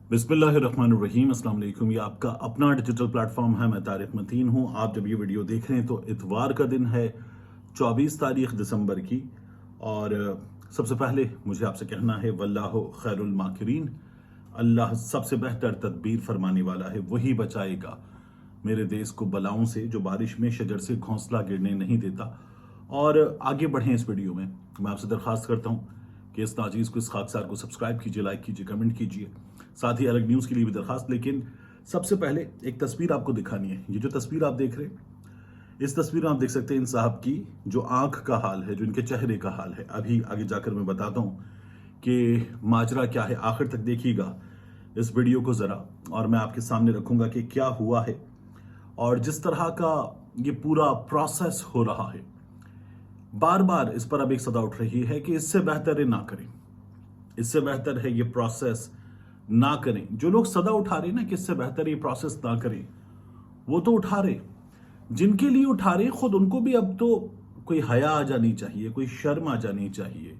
बिस्मिल्लाहिर्रहमानिर्रहीम। अस्सलाम वालेकुम। ये आपका अपना डिजिटल प्लेटफॉर्म है। मैं तारिक मतीन हूँ। आप जब ये वीडियो देख रहे हैं तो इतवार का दिन है, 24 तारीख दिसंबर की। और सबसे पहले मुझे आपसे कहना है वल्लाहु खैरुल माकिरीन। अल्लाह सबसे बेहतर तदबीर फरमाने वाला है, वही बचाएगा मेरे देश को बलाओं से, जो बारिश में शजर से घोंसला गिरने नहीं देता। और आगे बढ़ें इस वीडियो में, मैं आपसे दरख्वास्त करता हूँ कि इस नाचीज़ को, इस खाकसार को सब्सक्राइब कीजिए, लाइक कीजिए, कमेंट कीजिए। साथ ही अलग न्यूज़ के लिए भी दरखास्त। लेकिन सबसे पहले एक तस्वीर आपको दिखानी है। ये जो तस्वीर आप देख रहे हैं, इस तस्वीर में आप देख सकते हैं इन साहब की जो आंख का हाल है, जो इनके चेहरे का हाल है। अभी आगे जाकर मैं बताता हूँ कि माजरा क्या है। आखिर तक देखिएगा इस वीडियो को ज़रा, और मैं आपके सामने रखूंगा कि क्या हुआ है और जिस तरह का ये पूरा प्रोसेस हो रहा है। बार बार इस पर अब एक सदा उठ रही है कि इससे बेहतर है ना करें, इससे बेहतर है ये प्रोसेस ना करें। जो लोग सदा उठा रहे ना कि इससे बेहतर ये प्रोसेस ना करें, वो तो उठा रहे। जिनके लिए उठा रहे खुद उनको भी अब तो कोई हया आ जानी चाहिए, कोई शर्म आ जानी चाहिए।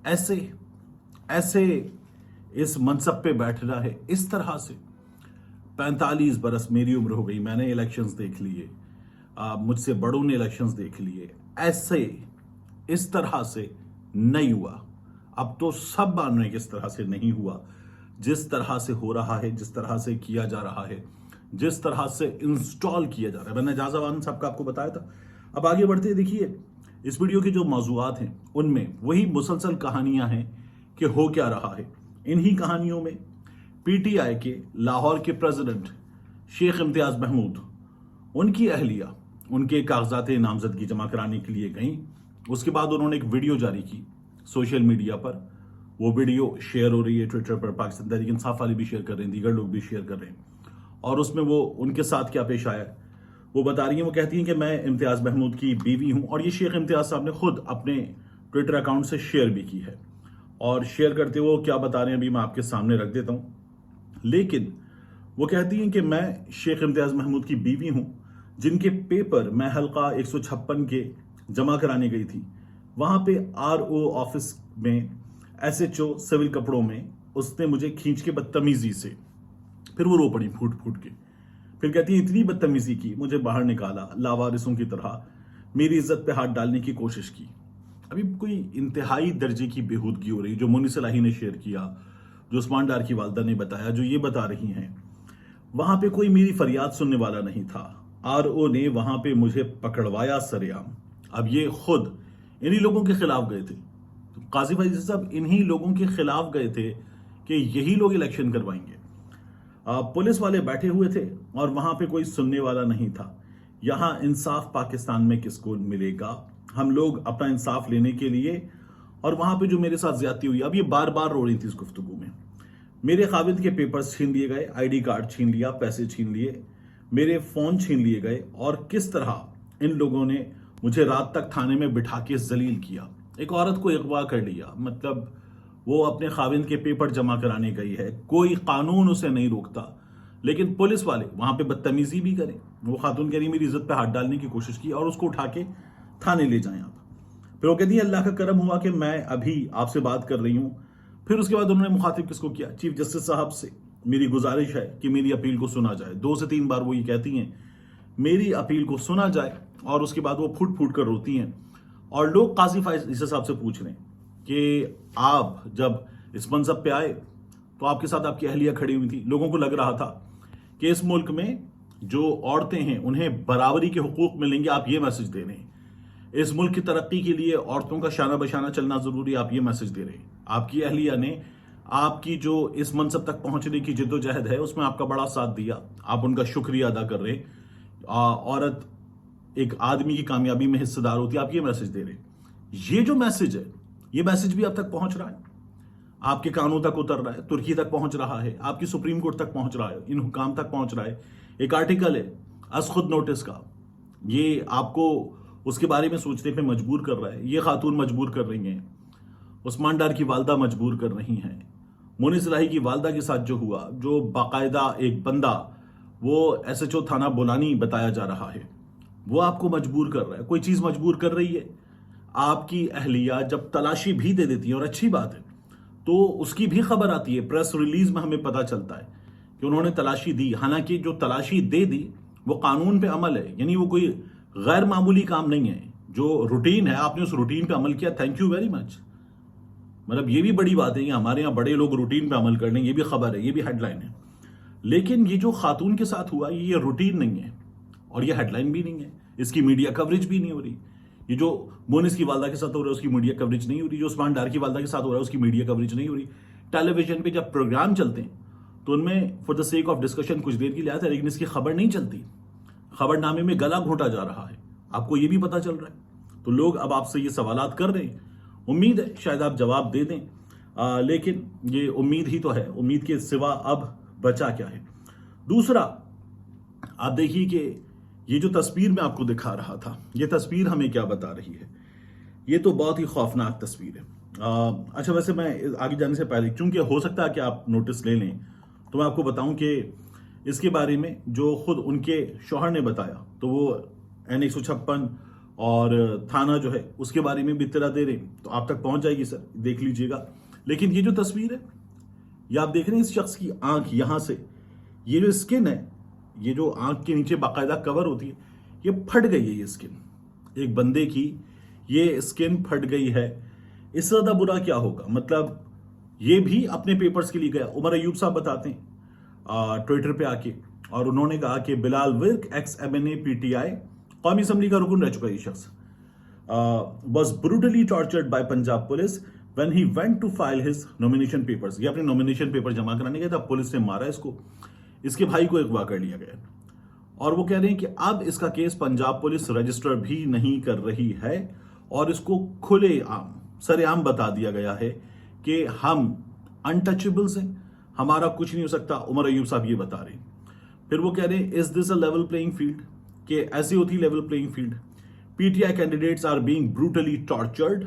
ऐसे ऐसे इस मनसब पे बैठना है इस तरह से। 45 बरस मेरी उम्र हो गई, मैंने इलेक्शंस देख लिए, मुझसे बड़ों ने इलेक्शंस देख लिए। ऐसे इस तरह से नहीं हुआ। अब तो सब मान रहे हैं कि इस तरह से नहीं हुआ। जिस तरह से हो रहा है, जिस तरह से किया जा रहा है, जिस तरह से इंस्टॉल किया जा रहा है, मैंने जाजावान साहब का आपको बताया था। अब आगे बढ़ते हैं, देखिए इस वीडियो की जो मौजूआत हैं उनमें वही मुसलसल कहानियां हैं कि हो क्या रहा है। इन्हीं कहानियों में पीटीआई के लाहौर के प्रेसिडेंट शेख इम्तियाज महमूद, उनकी अहलिया उनके कागजात नामजदगी जमा कराने के लिए गई। उसके बाद उन्होंने एक वीडियो जारी की सोशल मीडिया पर। वो वीडियो शेयर हो रही है ट्विटर पर, पाकिस्तान तहरीक इंसाफ वाले भी शेयर कर रहे हैं, दीगर लोग भी शेयर कर रहे हैं। और उसमें वो उनके साथ क्या पेश आया वो बता रही हैं। वो कहती हैं कि मैं इम्तियाज महमूद की बीवी हूं, और ये शेख इम्तियाज साहब ने खुद अपने ट्विटर अकाउंट से शेयर भी की है। और शेयर करते हुए वो क्या बता रहे हैं अभी मैं आपके सामने रख देता हूं। लेकिन वो कहती हैं कि मैं शेख इम्तियाज महमूद की बीवी हूं, जिनके पेपर मैं हल्का 156 के जमा कराने गई थी। वहां पे आरओ ऑफिस में एसएचओ सिविल कपड़ों में उसने मुझे खींच के बदतमीजी से, फिर वो रो पड़ी फूट फूट के। फिर कहती है इतनी बदतमीजी की, मुझे बाहर निकाला, लावारिसों की तरह मेरी इज्जत पे हाथ डालने की कोशिश की। अभी कोई इंतहाई दर्जे की बेहूदगी हो रही, जो मुनी सलाही ने शेयर किया, जो उस्मान डार की वालदा ने बताया, जो ये बता रही हैं। वहां पे कोई मेरी फरियाद सुनने वाला नहीं था। आरओ ने वहां पे मुझे पकड़वाया सरेआम। अब ये खुद इन्हीं लोगों के खिलाफ गए थे, तो काजी भाई साहब इन्हीं लोगों के खिलाफ गए थे कि यही लोग इलेक्शन करवाएंगे। पुलिस वाले बैठे हुए थे और वहां पे कोई सुनने वाला नहीं था। यहां इंसाफ पाकिस्तान में किसको मिलेगा? हम लोग अपना इंसाफ लेने के लिए, और वहां पे जो मेरे साथ ज्यादती हुई, अब ये बार बार रो रही थी इस गुफ्तगू में। मेरे खाविद के पेपर्स छीन लिए गए, आईडी कार्ड छीन लिया, पैसे छीन लिए, मेरे फोन छीन लिए गए, और किस तरह इन लोगों ने मुझे रात तक थाने में बिठा के जलील किया। एक औरत को अगवा कर लिया, मतलब वो अपने खाविंद के पेपर जमा कराने गई है, कोई कानून उसे नहीं रोकता, लेकिन पुलिस वाले वहां पे बदतमीजी भी करें। वो खातून कह रही मेरी इज्जत पे हाथ डालने की कोशिश की, और उसको उठा के थाने ले जाएं आप। फिर वो कहती है अल्लाह का करम हुआ कि मैं अभी आपसे बात कर रही हूं। फिर उसके बाद उन्होंने मुखातिब किसको किया? चीफ जस्टिस साहब से मेरी गुजारिश है कि मेरी अपील को सुना जाए। 2 से 3 बार वो ये कहती हैं मेरी अपील को सुना जाए, और उसके बाद वो फूट फूट कर रोती हैं। और लोग काजी फैसल साहब से पूछ रहे हैं कि आप जब इस मनसब पे आए तो आपके साथ आपकी अहलिया खड़ी हुई थी। लोगों को लग रहा था कि इस मुल्क में जो औरतें हैं उन्हें बराबरी के हुकूक मिलेंगे, आप ये मैसेज दे रहे हैं। इस मुल्क की तरक्की के लिए औरतों का शाना बशाना चलना जरूरी, आप ये मैसेज दे रहे हैं। आपकी अहलिया ने आपकी जो इस मनसब तक पहुंचने की जिद्दोजहद है उसमें आपका बड़ा साथ दिया, आप उनका शुक्रिया अदा कर रहे हैं। औरत एक आदमी की कामयाबी में हिस्सेदार होती है, आप ये मैसेज दे रहे हैं। ये जो मैसेज है, ये मैसेज भी अब तक पहुंच रहा है, आपके कानों तक उतर रहा है, तुर्की तक पहुंच रहा है, आपकी सुप्रीम कोर्ट तक पहुंच रहा है, इन हुकाम तक पहुंच रहा है। एक आर्टिकल है अज खुद नोटिस का, ये आपको उसके बारे में सोचने पे मजबूर कर रहा है। ये खातून मजबूर कर रही हैं, उस्मान डार की वालदा मजबूर कर रही हैं। मुनी सलाही की वालदा के साथ जो हुआ, जो बाकायदा एक बंदा वो एसएचओ थाना बोलानी बताया जा रहा है, वो आपको मजबूर कर रहा है। कोई चीज मजबूर कर रही है। आपकी अहलिया जब तलाशी भी दे देती है, और अच्छी बात है, तो उसकी भी खबर आती है, प्रेस रिलीज में हमें पता चलता है कि उन्होंने तलाशी दी। हालांकि जो तलाशी दे दी वो कानून पे अमल है, यानी वो कोई गैर मामूली काम नहीं है। जो रूटीन है, आपने उस रूटीन पे अमल किया, थैंक यू वेरी मच। मतलब ये भी बड़ी बात है कि हमारे यहाँ बड़े लोग रूटीन पे अमल कर लें, ये भी खबर है, ये भी हेडलाइन है। लेकिन ये जो खातून के साथ हुआ ये रूटीन नहीं है और ये हेडलाइन भी नहीं है, इसकी मीडिया कवरेज भी नहीं हो रही। ये जो मोनिस की वालदा के साथ हो रहा है उसकी मीडिया कवरेज नहीं हो रही, जो उस्मान डार की वालदा के साथ हो रहा है उसकी मीडिया कवरेज नहीं हो रही। टेलीविजन पे जब प्रोग्राम चलते हैं तो उनमें for the sake of discussion कुछ देर के लिए आता है, लेकिन इसकी खबर नहीं चलती। खबरनामे में गला घोटा जा रहा है, आपको ये भी पता चल रहा है। तो लोग अब आपसे ये सवालात कर रहे हैं, उम्मीद है शायद आप जवाब दे दें, लेकिन ये उम्मीद ही तो है, उम्मीद के सिवा अब बचा क्या है। दूसरा, आप देखिए कि ये जो तस्वीर मैं आपको दिखा रहा था, ये तस्वीर हमें क्या बता रही है। ये तो बहुत ही खौफनाक तस्वीर है। अच्छा, वैसे मैं आगे जाने से पहले, चूंकि हो सकता है कि आप नोटिस ले लें, तो मैं आपको बताऊं कि इसके बारे में जो खुद उनके शौहर ने बताया, तो वो N156 और थाना जो है उसके बारे में भी इत्तला दे रहे हैं, तो आप तक पहुंच जाएगी सर, देख लीजिएगा। लेकिन ये जो तस्वीर है, ये आप देख रहे हैं इस शख्स की आंख, यहां से ये जो स्किन है, ये जो आंख के नीचे बाकायदा कवर होती है, ये फट गई है। ये स्किन, एक बंदे की ये स्किन फट गई है। इससे ज्यादा बुरा क्या होगा। मतलब ये भी अपने पेपर्स के लिए गया। उमर अयूब साहब बताते हैं ट्विटर पे आके, और उन्होंने कहा कि Bilal Virk ex MNA PTI कौमी असम्बली का रुकन रह चुका है ये शख्स, was brutally tortured by Punjab police when he went to file his nomination papers. ये अपने नॉमिनेशन पेपर जमा कराने गया था, पुलिस ने मारा इसको, इसके भाई को अगवा कर लिया गया। और वो कह रहे हैं कि अब इसका केस पंजाब पुलिस रजिस्टर भी नहीं कर रही है और इसको खुले आम सरेआम बता दिया गया है कि हम अनटचेबल्स हैं, हमारा कुछ नहीं हो सकता। उमर अयूब साहब ये बता रहे हैं। फिर वो कह रहे हैं, is this a level playing field, कि ऐसी होती level playing field. PTI candidates are being brutally tortured,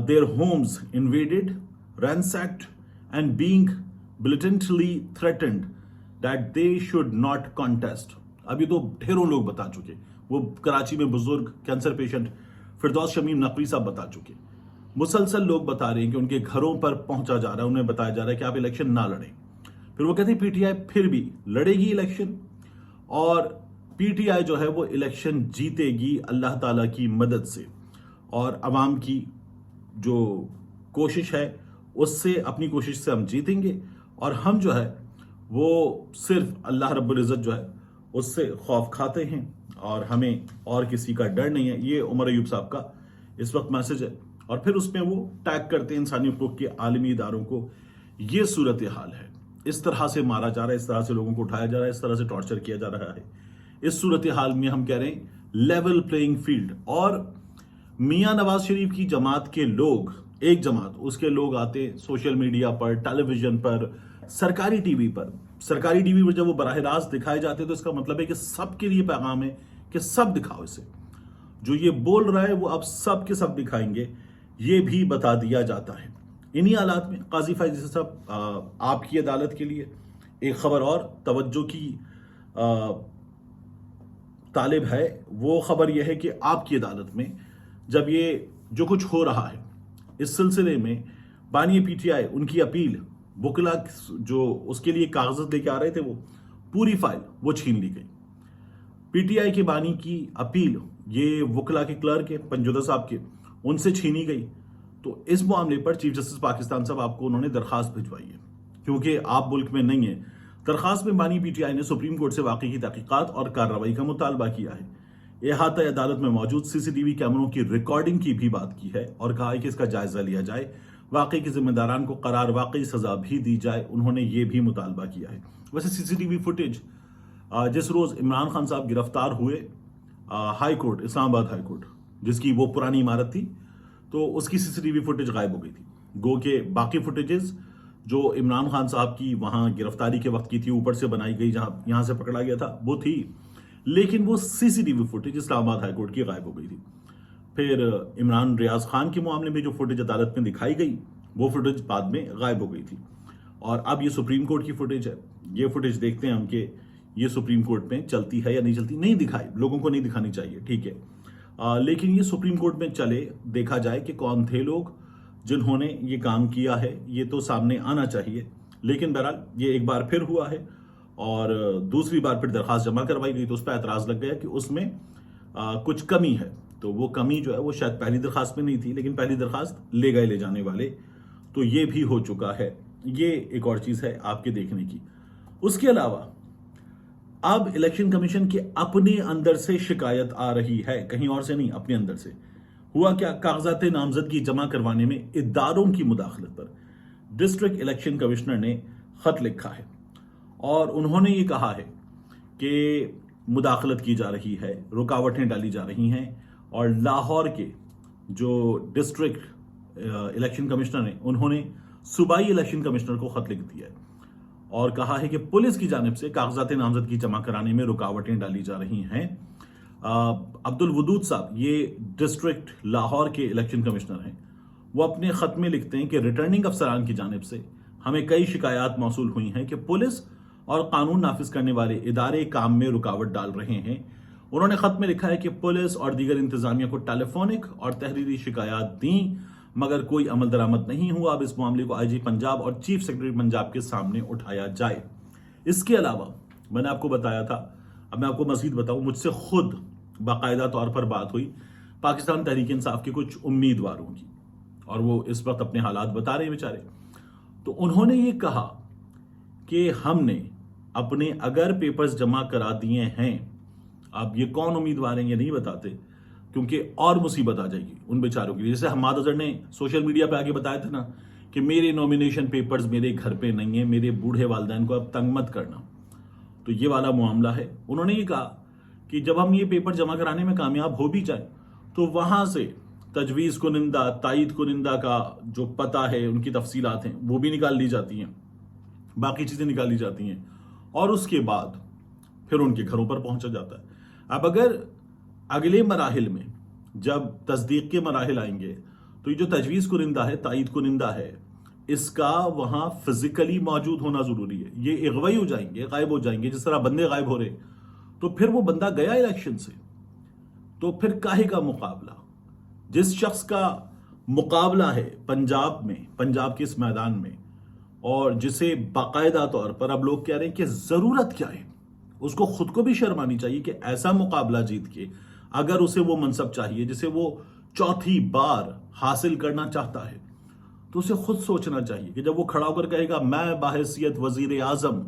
their homes invaded, ransacked and being blatantly threatened that they should not contest। अभी तो ढेरों लोग बता चुके, वो कराची में बुजुर्ग कैंसर पेशेंट फिरदौस शमीम नकवी साहब बता चुके। मुसलसल लोग बता रहे हैं कि उनके घरों पर पहुंचा जा रहा है, उन्हें बताया जा रहा है कि आप इलेक्शन ना लड़ें। फिर वो कहते हैं PTI फिर भी लड़ेगी इलेक्शन, और PTI जो है वो इलेक्शन जीतेगी अल्लाह ताला की मदद से, और अवाम की जो कोशिश है उससे, अपनी कोशिश से हम जीतेंगे। और हम जो है वो सिर्फ अल्लाह रब्बुल इज़्ज़त जो है उससे खौफ खाते हैं और हमें और किसी का डर नहीं है। ये उमर अयूब साहब का इस वक्त मैसेज है। और फिर उसमें वो टैग करते हैं इंसानी हुकूक के आलमी इदारों को। ये सूरत हाल है, इस तरह से मारा जा रहा है, इस तरह से लोगों को उठाया जा रहा है, इस तरह से टॉर्चर किया जा रहा है। इस सूरत हाल में हम कह रहे हैं लेवल प्लेइंग फील्ड। और मियां नवाज शरीफ की जमात के लोग, एक जमात, उसके लोग आते सोशल मीडिया पर, टेलीविजन पर, सरकारी टीवी पर। सरकारी टीवी पर जब वो बराह रास्त दिखाए जाते तो इसका मतलब है कि सबके लिए पैगाम है कि सब दिखाओ इसे। जो ये बोल रहा है वो अब सब के सब दिखाएंगे, ये भी बता दिया जाता है। इन्हीं हालात में काजी फैज़ साहब आपकी अदालत के लिए एक खबर और तवज्जो की तालिब है। वो खबर यह है कि आपकी अदालत में जब ये जो कुछ हो रहा है इस सिलसिले में बानी PTI उनकी अपील, वकला जो उसके लिए कागजात लेके आ रहे थे, वो पूरी फाइल वो छीन ली गई। PTI के बानी की अपील, ये वकला के क्लर्क है पंजोदा साहब के, उनसे छीनी गई। तो इस मामले पर चीफ जस्टिस पाकिस्तान साहब आपको उन्होंने दरखास्त भिजवाई है, क्योंकि आप मुल्क में नहीं है। दरखास्त में बानी PTI ने सुप्रीम कोर्ट से वाकई की तहकीकात और कार्रवाई का मुतालबा किया है। इहाता अदालत में मौजूद CCTV कैमरों की रिकॉर्डिंग की भी बात की है और कहा है कि इसका जायजा लिया जाए, वाकई के जिम्मेदारान को करार वाकई सजा भी दी जाए। उन्होंने ये भी मुतालबा किया है। वैसे CCTV फुटेज जिस रोज इमरान खान साहब गिरफ्तार हुए high court, Islamabad high court, जिसकी वो पुरानी इमारत थी, तो उसकी CCTV फुटेज गायब हो गई थी। गो के बाकी फुटेजेस जो इमरान खान साहब की वहां गिरफ्तारी के वक्त की थी, ऊपर से बनाई गई, जहां यहां से पकड़ा गया था, वो थी, लेकिन वो CCTV footage Islamabad high court की गायब हो गई थी। फिर इमरान रियाज खान के मामले में जो फुटेज अदालत में दिखाई गई, वो फुटेज बाद में गायब हो गई थी। और अब ये सुप्रीम कोर्ट की फुटेज है। ये फुटेज देखते हैं हम कि ये सुप्रीम कोर्ट में चलती है या नहीं चलती। नहीं दिखाई, लोगों को नहीं दिखानी चाहिए, ठीक है, लेकिन ये सुप्रीम कोर्ट में चले, देखा जाए कि कौन थे लोग जिन्होंने ये काम किया है, ये तो सामने आना चाहिए। लेकिन बहरहाल ये एक बार फिर हुआ है और दूसरी बार फिर दरखास्त जमा करवाई गई तो उस पर एतराज लग गया कि उसमें कुछ कमी है। तो वो कमी जो है वो शायद पहली दरखास्त में नहीं थी, लेकिन पहली दरखास्त ले गए ले जाने वाले, तो ये भी हो चुका है। ये एक और चीज है आपके देखने की। उसके अलावा अब इलेक्शन कमीशन के अपने अंदर से शिकायत आ रही है, कहीं और से नहीं, अपने अंदर से। हुआ क्या, कागजात नामजदगी जमा करवाने में इदारों की मुदाखलत पर डिस्ट्रिक्ट इलेक्शन कमिश्नर ने खत लिखा है और उन्होंने ये कहा है कि मुदाखलत की जा रही है, रुकावटें डाली जा रही हैं और लाहौर के जो डिस्ट्रिक्ट इलेक्शन कमिश्नर हैं उन्होंने सूबाई इलेक्शन कमिश्नर को खत लिख दिया है और कहा है कि पुलिस की जानिब से कागजात नामजदगी जमा कराने में रुकावटें डाली जा रही हैं। अब्दुल वदूद साहब, ये डिस्ट्रिक्ट लाहौर के इलेक्शन कमिश्नर हैं, वो अपने खत में लिखते हैं कि रिटर्निंग अफसरान की जानिब से हमें कई शिकायत मौसूल हुई हैं कि पुलिस और कानून नाफिज करने वाले इदारे काम में रुकावट डाल रहे हैं। उन्होंने खत में लिखा है कि पुलिस और दीगर इंतजामिया को टेलीफोनिक और तहरीरी शिकायत दी मगर कोई अमल दरामद नहीं हुआ। अब इस मामले को आईजी पंजाब और चीफ सेक्रेटरी पंजाब के सामने उठाया जाए। इसके अलावा मैंने आपको बताया था, अब मैं आपको मजीद बताऊं, मुझसे खुद बाकायदा तौर पर बात हुई पाकिस्तान तहरीक इंसाफ के कुछ उम्मीदवारों की और वो इस वक्त अपने हालात बता रहे हैं बेचारे। तो उन्होंने ये कहा कि हमने अपने अगर पेपर्स जमा करा दिए हैं, अब ये कौन उम्मीदवार हैं ये नहीं बताते क्योंकि और मुसीबत आ जाएगी उन बेचारों के लिए। जैसे हमाद अजहर ने सोशल मीडिया पे आके बताया था ना कि मेरे नॉमिनेशन पेपर्स मेरे घर पे नहीं है, मेरे बूढ़े वालिदैन को अब तंग मत करना। तो ये वाला मामला है। उन्होंने ये कहा कि जब हम ये पेपर जमा कराने में कामयाब हो भी जाए तो वहां से तजवीज़ कुनिंदा, तायद कुनिंदा का जो पता है, उनकी तफसीलात हैं, वो भी निकाल ली जाती हैं, बाकी चीज़ें निकाली जाती हैं और उसके बाद फिर उनके घरों पर पहुंचा जाता है। अब अगर अगले मराहिल में जब तस्दीक के मराहिल आएंगे तो ये जो तजवीज़ कुनिंदा है, तायद कुनिंदा है, इसका वहां फिजिकली मौजूद होना ज़रूरी है। ये अगवाई हो जाएंगे, गायब हो जाएंगे, जिस तरह बंदे गायब हो रहे, तो फिर वो बंदा गया इलेक्शन से, तो फिर काहे का मुकाबला। जिस शख्स का मुकाबला है पंजाब में, पंजाब के इस मैदान में, और जिसे बाकायदा तौर पर अब लोग कह रहे हैं कि जरूरत क्या है, उसको खुद को भी शर्म आनी चाहिए कि ऐसा मुकाबला जीत के अगर उसे वो मनसब चाहिए जिसे वो चौथी बार हासिल करना चाहता है, तो उसे खुद सोचना चाहिए कि जब वो खड़ा होकर कहेगा मैं बाहैसियत वजीर आजम,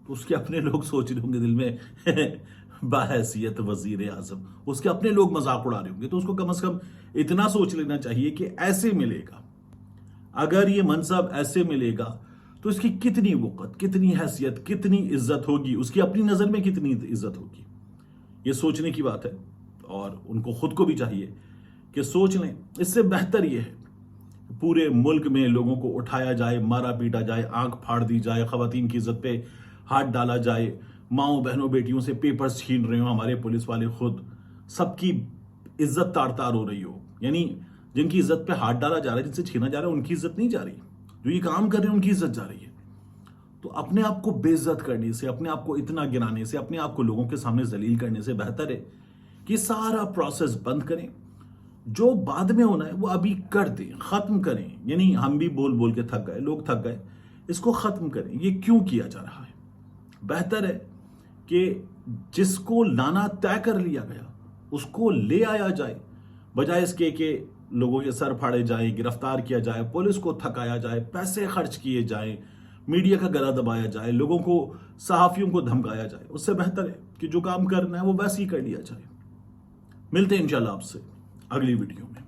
तो उसके अपने लोग सोच रहे होंगे दिल में बाहैसियत वजीर आजम, उसके अपने लोग मजाक उड़ा रहे होंगे। तो उसको कम से कम इतना सोच लेना चाहिए कि ऐसे मिलेगा, अगर ये मनसब ऐसे मिलेगा तो इसकी कितनी वक़्त, कितनी हैसियत, कितनी इज्जत होगी, उसकी अपनी नजर में कितनी इज्जत होगी, ये सोचने की बात है। और उनको खुद को भी चाहिए कि सोच लें। इससे बेहतर ये है पूरे मुल्क में लोगों को उठाया जाए, मारा पीटा जाए, आंख फाड़ दी जाए, खवातीन की इज्जत पे हाथ डाला जाए, माओ बहनों बेटियों से पेपर्स छीन रहे हो हमारे पुलिस वाले, खुद सबकी इज्जत तार तार हो रही हो। यानी जिनकी इज्जत पे हाथ डाला जा रहा है, जिनसे छीना जा रहा है, उनकी इज्जत नहीं जा रही, जो ये काम कर रहे हैं उनकी इज्जत जा रही है। तो अपने आप को बेइज्जत करने से, अपने आप को इतना गिराने से, अपने आप को लोगों के सामने जलील करने से बेहतर है कि सारा प्रोसेस बंद करें। जो बाद में होना है वो अभी कर दें, खत्म करें। यानी हम भी बोल बोल के थक गए, लोग थक गए, इसको खत्म करें। ये क्यों किया जा रहा है? बेहतर है कि जिसको लाना तय कर लिया गया उसको ले आया जाए, बजाय इसके कि लोगों के सर फाड़े जाए, गिरफ्तार किया जाए, पुलिस को थकाया जाए, पैसे खर्च किए जाए, मीडिया का गला दबाया जाए, लोगों को, सहाफियों को धमकाया जाए। उससे बेहतर है कि जो काम करना है वो वैसे ही कर लिया जाए। मिलते हैं इंशाल्लाह आपसे अगली वीडियो में।